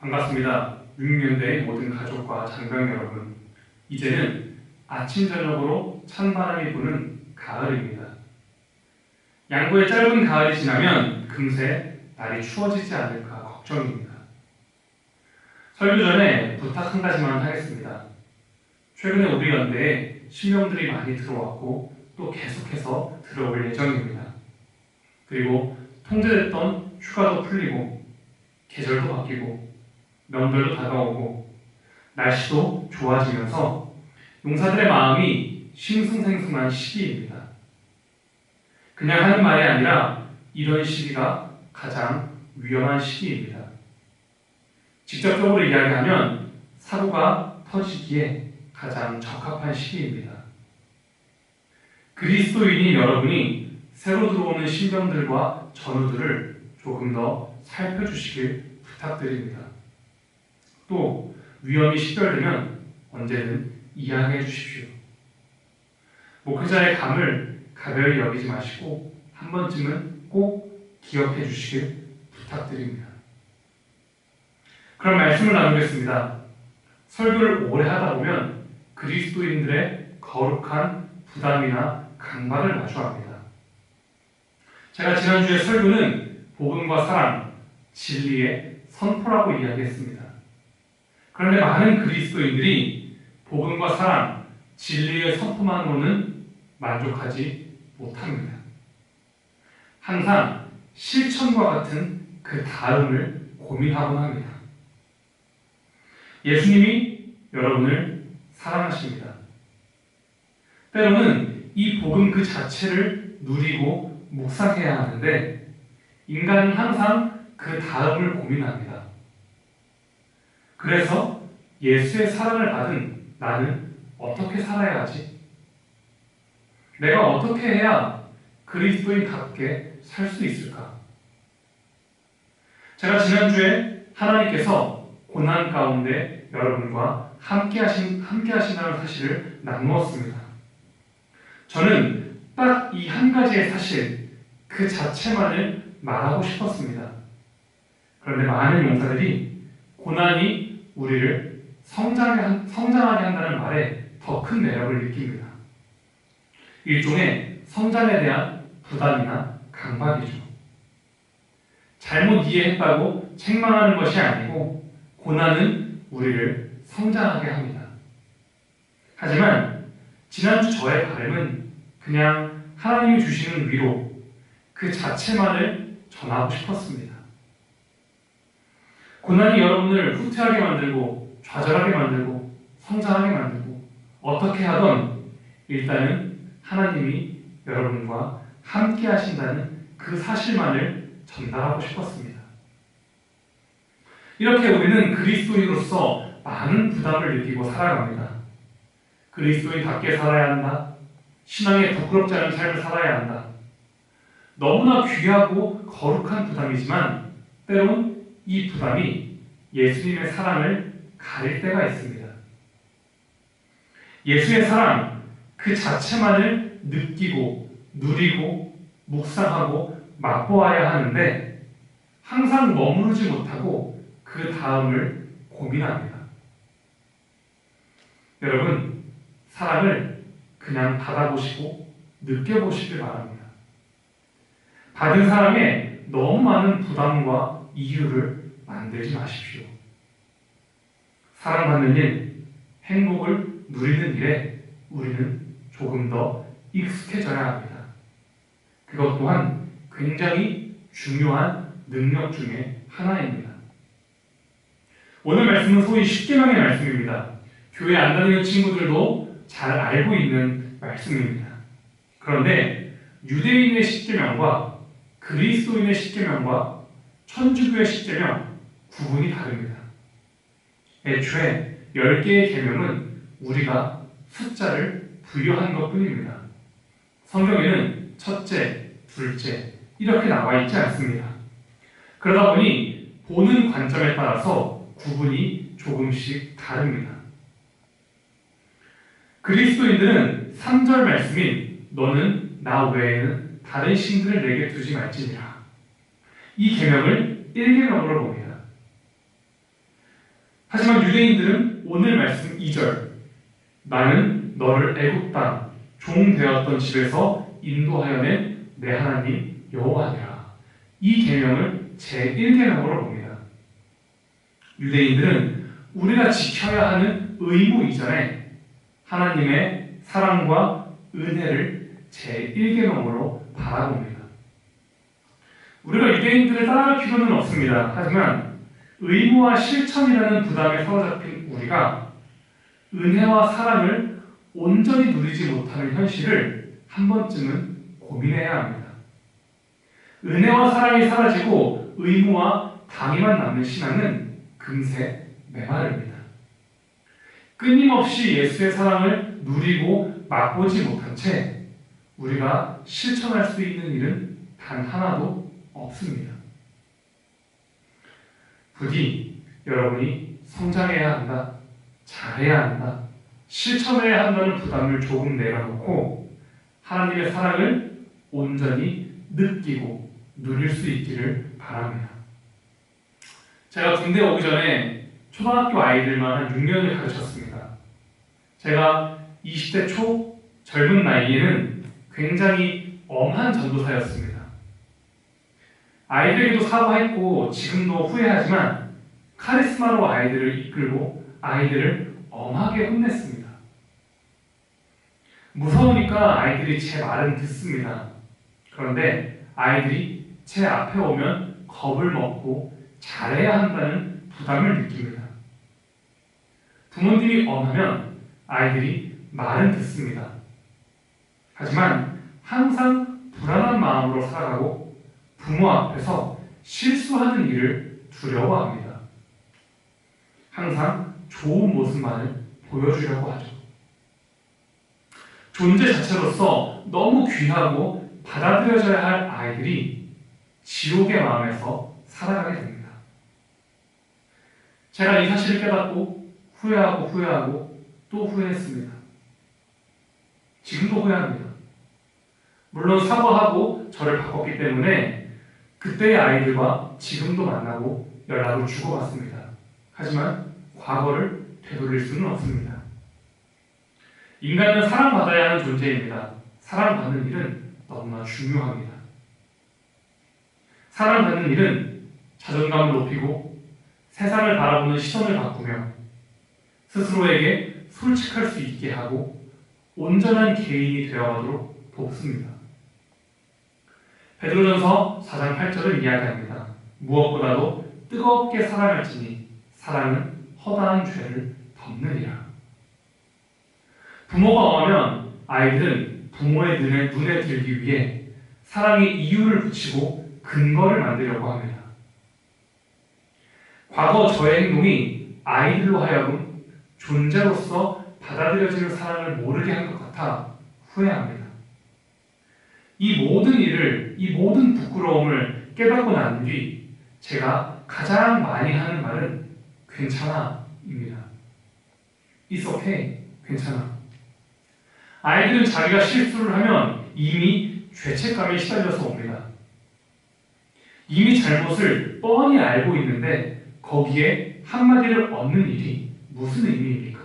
반갑습니다. 6년대의 모든 가족과 장병 여러분. 이제는 아침 저녁으로 찬바람이 부는 가을입니다. 양구의 짧은 가을이 지나면 금세 날이 추워지지 않을까 걱정입니다. 설교 전에 부탁 한 가지만 하겠습니다. 최근에 우리 연대에 신병들이 많이 들어왔고 또 계속해서 들어올 예정입니다. 그리고 통제됐던 휴가도 풀리고 계절도 바뀌고 명절도 다가오고 날씨도 좋아지면서 용사들의 마음이 싱숭생숭한 시기입니다. 그냥 하는 말이 아니라 이런 시기가 가장 위험한 시기입니다. 직접적으로 이야기하면 사고가 터지기에 가장 적합한 시기입니다. 그리스도인인 여러분이 새로 들어오는 신병들과 전우들을 조금 더 살펴주시길 부탁드립니다. 또 위험이 식별되면 언제든 이야기해 주십시오. 목회자의 감을 가벼이 여기지 마시고 한 번쯤은 꼭 기억해 주시길 부탁드립니다. 그럼 말씀을 나누겠습니다. 설교를 오래 하다 보면 그리스도인들의 거룩한 부담이나 강박을 마주합니다. 제가 지난주에 설교는 복음과 사랑, 진리의 선포라고 이야기했습니다. 그런데 많은 그리스도인들이 복음과 사랑, 진리의 선포만으로는 만족하지 못합니다. 항상 실천과 같은 그 다음을 고민하곤 합니다. 예수님이 여러분을 사랑하십니다. 때로는 이 복음 그 자체를 누리고 묵상해야 하는데 인간은 항상 그 다음을 고민합니다. 그래서 예수의 사랑을 받은 나는 어떻게 살아야 하지? 내가 어떻게 해야 그리스도인답게 살 수 있을까? 제가 지난주에 하나님께서 고난 가운데 여러분과 함께 하신다는 사실을 나누었습니다. 저는 딱 이 한 가지의 사실, 그 자체만을 말하고 싶었습니다. 그런데 많은 용사들이 고난이 우리를 성장하게 한다는 말에 더 큰 매력을 느낍니다. 일종의 성장에 대한 부담이나 강박이죠. 잘못 이해했다고 책망하는 것이 아니고 고난은 우리를 성장하게 합니다. 하지만 지난주 저의 바람은 그냥 하나님이 주시는 위로 그 자체만을 전하고 싶었습니다. 고난이 여러분을 후퇴하게 만들고 좌절하게 만들고 성장하게 만들고 어떻게 하던 일단은 하나님이 여러분과 함께 하신다는 그 사실만을 전달하고 싶었습니다. 이렇게 우리는 그리스도인으로서 많은 부담을 느끼고 살아갑니다. 그리스도인답게 살아야 한다. 신앙에 부끄럽지 않은 삶을 살아야 한다. 너무나 귀하고 거룩한 부담이지만 때론 이 부담이 예수님의 사랑을 가릴 때가 있습니다. 예수의 사랑 그 자체만을 느끼고 누리고 묵상하고 맛보아야 하는데 항상 머무르지 못하고 그 다음을 고민합니다. 여러분, 사랑을 그냥 받아보시고 느껴보시길 바랍니다. 받은 사랑에 너무 많은 부담과 이유를 만들지 마십시오. 사랑받는 일, 행복을 누리는 일에 우리는 조금 더 익숙해져야 합니다. 그것 또한 굉장히 중요한 능력 중에 하나입니다. 오늘 말씀은 소위 십계명의 말씀입니다. 교회 안 다니는 친구들도 잘 알고 있는 말씀입니다. 그런데 유대인의 십계명과 그리스도인의 십계명과 천주교의 십계명 구분이 다릅니다. 애초에 10개의 계명은 우리가 숫자를 부여한 것뿐입니다. 성경에는 첫째, 둘째 이렇게 나와 있지 않습니다. 그러다 보니 보는 관점에 따라서 구분이 조금씩 다릅니다. 그리스도인들은 3절 말씀인 너는 나 외에는 다른 신들을 내게 두지 말지니라. 이 계명을 1계명으로 봅니다. 유대인들은 오늘 말씀 2절 나는 너를 애굽 땅 종 되었던 집에서 인도하여 낸 내 하나님 여호와니라. 이 계명을 제1계명으로 봅니다. 유대인들은 우리가 지켜야 하는 의무 이전에 하나님의 사랑과 은혜를 제1계명으로 바라봅니다. 우리가 유대인들을 따라갈 필요는 없습니다. 하지만 의무와 실천이라는 부담에 사로잡힌 우리가 은혜와 사랑을 온전히 누리지 못하는 현실을 한 번쯤은 고민해야 합니다. 은혜와 사랑이 사라지고 의무와 당위만 남는 신앙은 금세 메마릅니다. 끊임없이 예수의 사랑을 누리고 맛보지 못한 채 우리가 실천할 수 있는 일은 단 하나도 없습니다. 부디 여러분이 성장해야 한다, 잘해야 한다, 실천해야 한다는 부담을 조금 내려놓고 하나님의 사랑을 온전히 느끼고 누릴 수 있기를 바랍니다. 제가 군대 오기 전에 초등학교 아이들만 한 6년을 가르쳤습니다. 제가 20대 초 젊은 나이에는 굉장히 엄한 전도사였습니다. 아이들에게도 사과했고 지금도 후회하지만 카리스마로 아이들을 이끌고 아이들을 엄하게 혼냈습니다. 무서우니까 아이들이 제 말은 듣습니다. 그런데 아이들이 제 앞에 오면 겁을 먹고 잘해야 한다는 부담을 느낍니다. 부모님이 엄하면 아이들이 말은 듣습니다. 하지만 항상 불안한 마음으로 살아가고 부모 앞에서 실수하는 일을 두려워합니다. 항상 좋은 모습만을 보여주려고 하죠. 존재 자체로서 너무 귀하고 받아들여져야 할 아이들이 지옥의 마음에서 살아가게 됩니다. 제가 이 사실을 깨닫고 후회하고 또 후회했습니다. 지금도 후회합니다. 물론 사과하고 저를 바꿨기 때문에 그때의 아이들과 지금도 만나고 연락을 주고받습니다. 하지만 과거를 되돌릴 수는 없습니다. 인간은 사랑받아야 하는 존재입니다. 사랑받는 일은 너무나 중요합니다. 사랑받는 일은 자존감을 높이고 세상을 바라보는 시선을 바꾸며 스스로에게 솔직할 수 있게 하고 온전한 개인이 되어가도록 돕습니다. 베드로전서 4장 8절은 이야기합니다. 무엇보다도 뜨겁게 사랑할지니 사랑은 허다한 죄를 덮느니라. 부모가 엄하면 아이들은 부모의 눈에 들기 위해 사랑의 이유를 붙이고 근거를 만들려고 합니다. 과거 저의 행동이 아이들로 하여금 존재로서 받아들여지는 사랑을 모르게 한 것 같아 후회합니다. 이 모든 부끄러움을 깨닫고 난 뒤 제가 가장 많이 하는 말은 괜찮아 입니다. It's okay. 괜찮아. 아이들은 자기가 실수를 하면 이미 죄책감에 시달려서 옵니다. 이미 잘못을 뻔히 알고 있는데 거기에 한마디를 얻는 일이 무슨 의미입니까?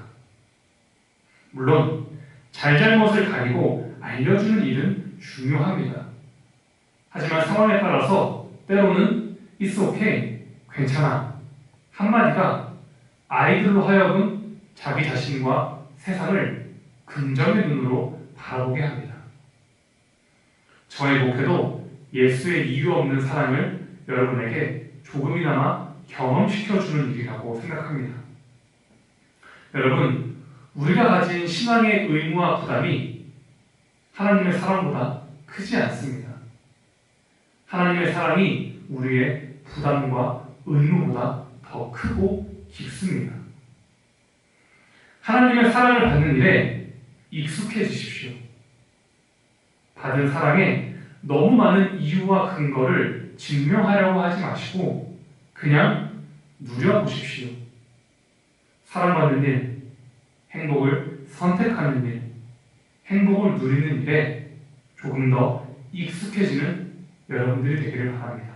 물론 잘잘못을 가리고 알려주는 일은 중요합니다. 하지만 상황에 따라서 때로는 It's okay, 괜찮아 한마디가 아이들로 하여금 자기 자신과 세상을 긍정의 눈으로 바라보게 합니다. 저의 목회도 예수의 이유 없는 사랑을 여러분에게 조금이나마 경험시켜주는 일이라고 생각합니다. 여러분, 우리가 가진 신앙의 의무와 부담이 하나님의 사랑보다 크지 않습니다. 하나님의 사랑이 우리의 부담과 의무보다 더 크고 깊습니다. 하나님의 사랑을 받는 일에 익숙해지십시오. 받은 사랑에 너무 많은 이유와 근거를 증명하려고 하지 마시고 그냥 누려보십시오. 사랑받는 일, 행복을 선택하는 일, 행복을 누리는 일에 조금 더 익숙해지는 여러분들이 되기를 바랍니다.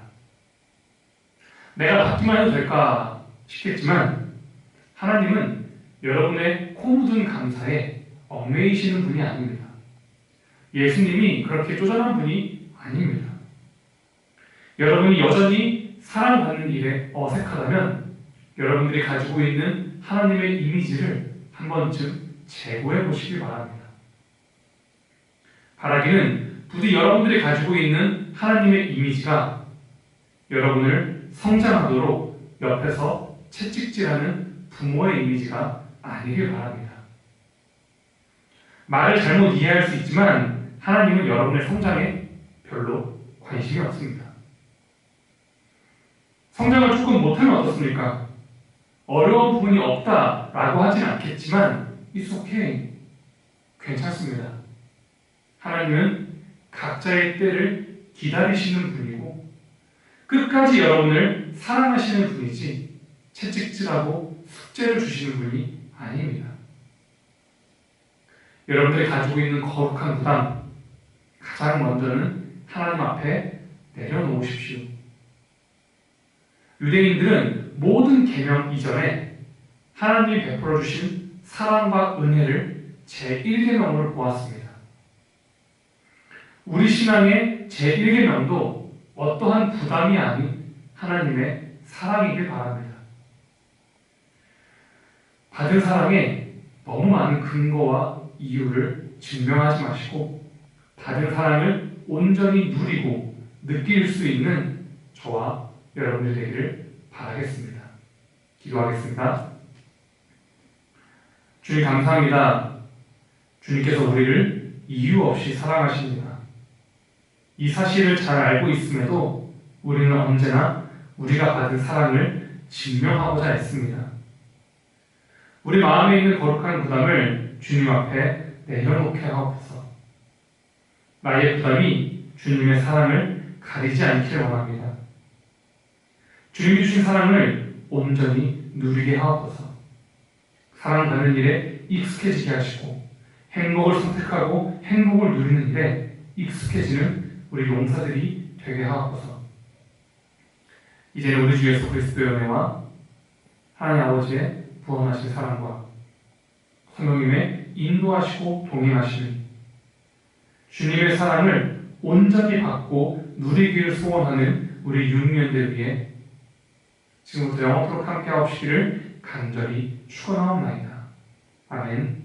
내가 받기만 해도 될까 싶겠지만 하나님은 여러분의 코 묻은 감사에 얽매이시는 분이 아닙니다. 예수님이 그렇게 쪼잔한 분이 아닙니다. 여러분이 여전히 사랑받는 일에 어색하다면 여러분들이 가지고 있는 하나님의 이미지를 한 번쯤 재고해 보시기 바랍니다. 바라기는 부디 여러분들이 가지고 있는 하나님의 이미지가 여러분을 성장하도록 옆에서 채찍질하는 부모의 이미지가 아니길 바랍니다. 말을 잘못 이해할 수 있지만 하나님은 여러분의 성장에 별로 관심이 없습니다. 성장을 조금 못하면 어떻습니까? 어려운 부분이 없다라고 하진 않겠지만 It's okay. 괜찮습니다. 하나님은 각자의 때를 기다리시는 분이고 끝까지 여러분을 사랑하시는 분이지 채찍질하고 숙제를 주시는 분이 아닙니다. 여러분들이 가지고 있는 거룩한 부담 가장 먼저는 하나님 앞에 내려놓으십시오. 유대인들은 모든 계명 이전에 하나님이 베풀어 주신 사랑과 은혜를 제1계명으로 보았습니다. 우리 신앙의 제1계명도 어떠한 부담이 아닌 하나님의 사랑이길 바랍니다. 받은 사랑에 너무 많은 근거와 이유를 증명하지 마시고 받은 사랑을 온전히 누리고 느낄 수 있는 저와 여러분들 되기를 바라겠습니다. 기도하겠습니다. 주님 감사합니다. 주님께서 우리를 이유 없이 사랑하십니다. 이 사실을 잘 알고 있음에도 우리는 언제나 우리가 받은 사랑을 증명하고자 했습니다. 우리 마음에 있는 거룩한 부담을 주님 앞에 내려놓게 하옵소서. 나의 부담이 주님의 사랑을 가리지 않기를 원합니다. 주님이 주신 사랑을 온전히 누리게 하옵소서. 사랑받는 일에 익숙해지게 하시고 행복을 선택하고 행복을 누리는 일에 익숙해지는 우리 용사들이 되게 하옵소서. 이제는 우리 주 예수 그리스도의 은혜와 하나님 아버지의 부원하신 사랑과 성령님의 인도하시고 동행하심이 주님의 사랑을 온전히 받고 누리기를 소원하는 우리 육년들 위해 지금부터 영원토록 함께 하옵시기를 간절히 축원하옵나이다. 아멘.